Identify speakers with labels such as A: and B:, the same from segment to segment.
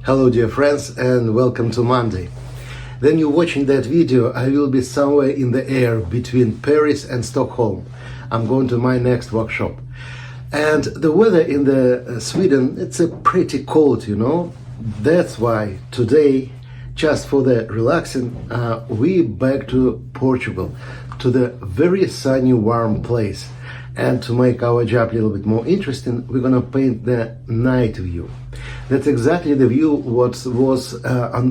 A: Hello dear friends and welcome to Monday. When you're watching that video, I will be somewhere in the air between Paris and Stockholm. I'm going to my next workshop. And the weather in the Sweden, it's a pretty cold, That's why today, just for the relaxing, we back to Portugal, to the very sunny, warm place. And to make our job a little bit more interesting, we're gonna paint the night view. That's exactly the view what was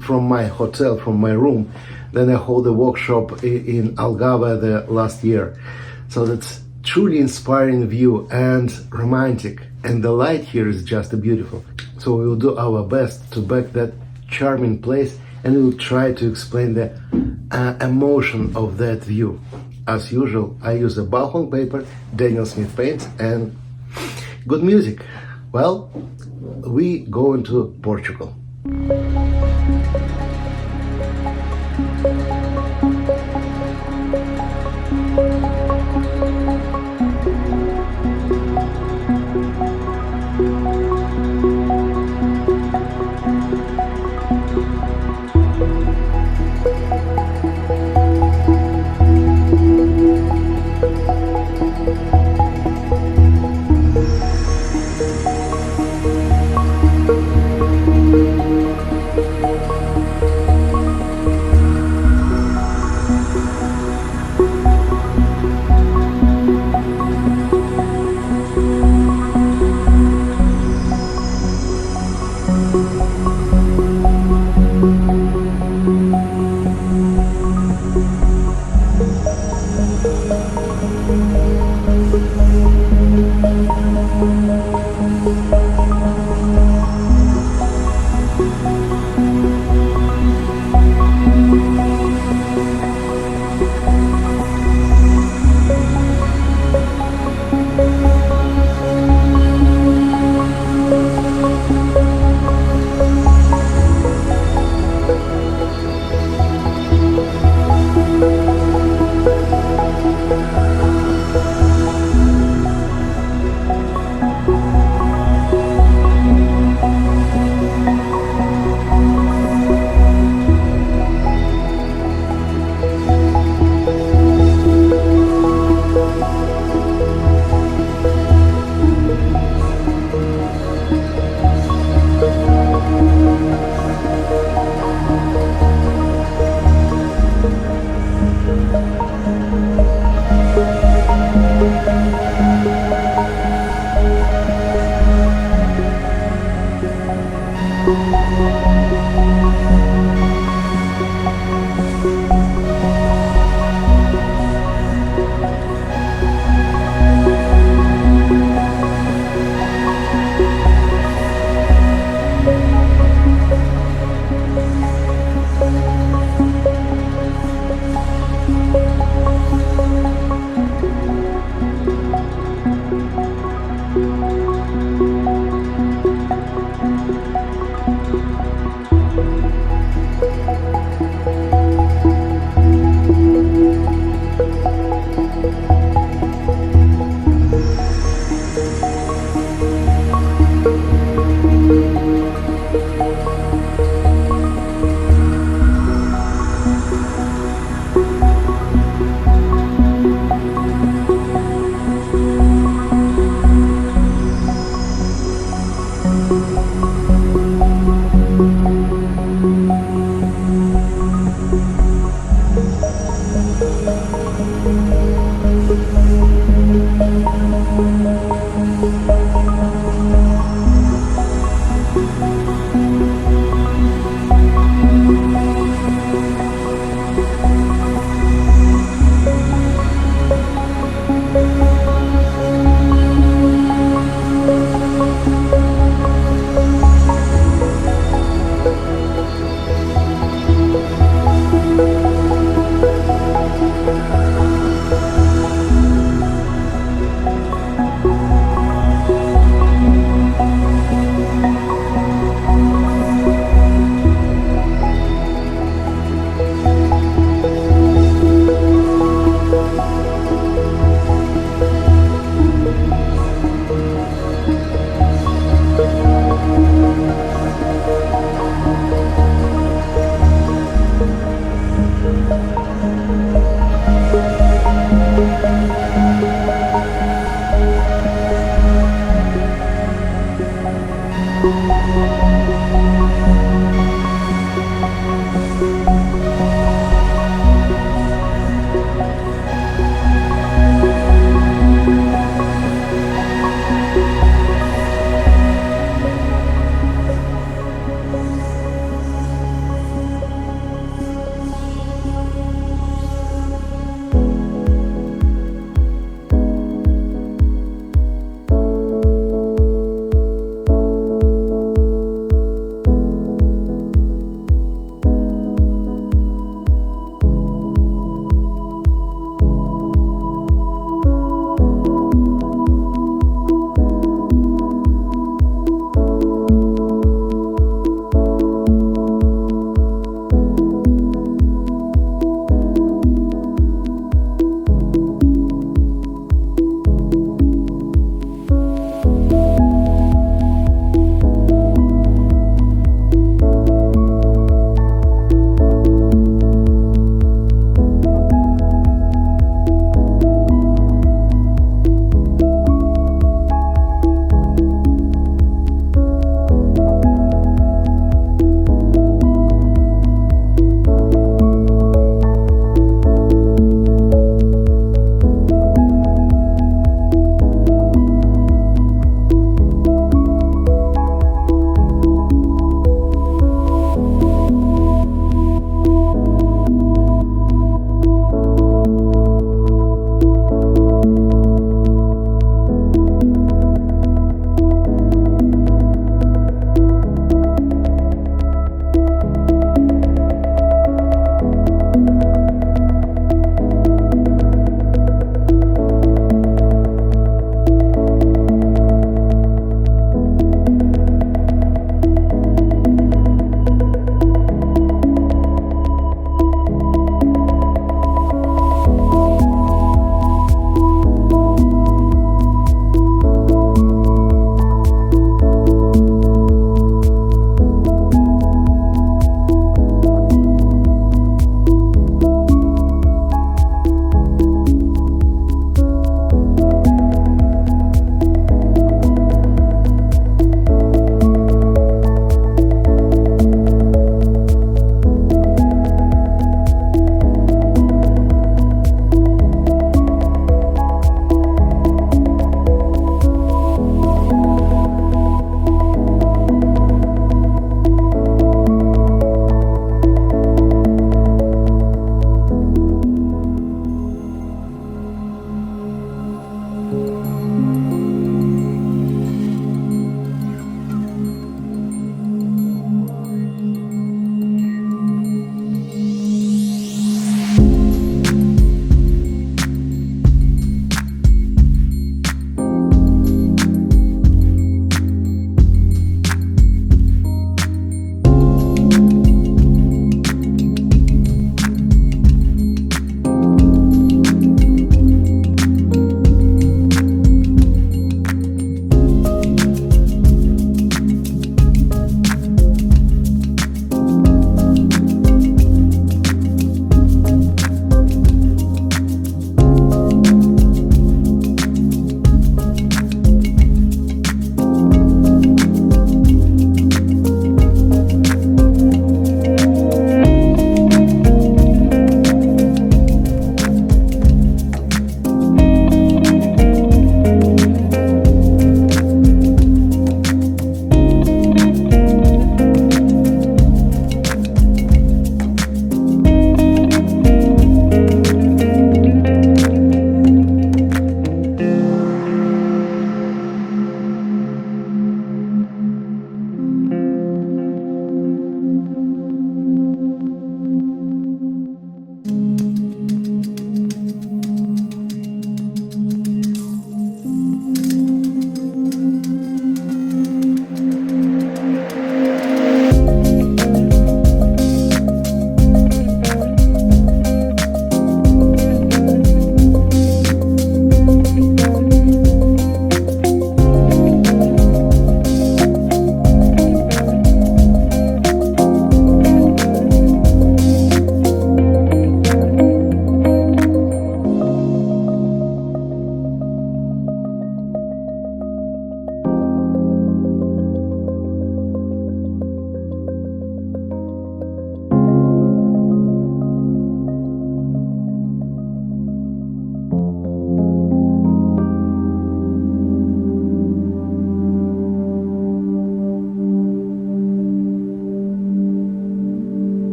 A: from my hotel, from my room. Then I hold a workshop in Algarve the last year. So that's truly inspiring view and romantic. And the light here is just beautiful. So we will do our best to back that charming place, and we will try to explain the emotion of that view. As usual, I use a Baohong paper, Daniel Smith paints, and good music. Well, we go into Portugal.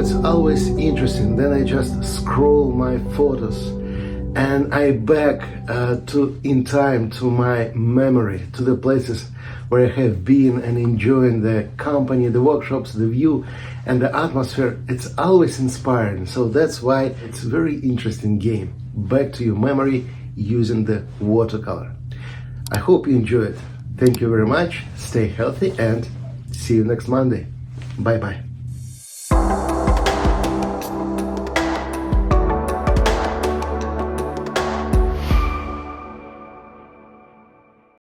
A: It's always interesting. Then I just scroll my photos and I back in time to my memory, to the places where I have been and enjoying the company, the workshops, the view and the atmosphere. It's always inspiring. So that's why it's a very interesting game. Back to your memory using the watercolor. I hope you enjoy it. Thank you very much. Stay healthy and see you next Monday. Bye bye.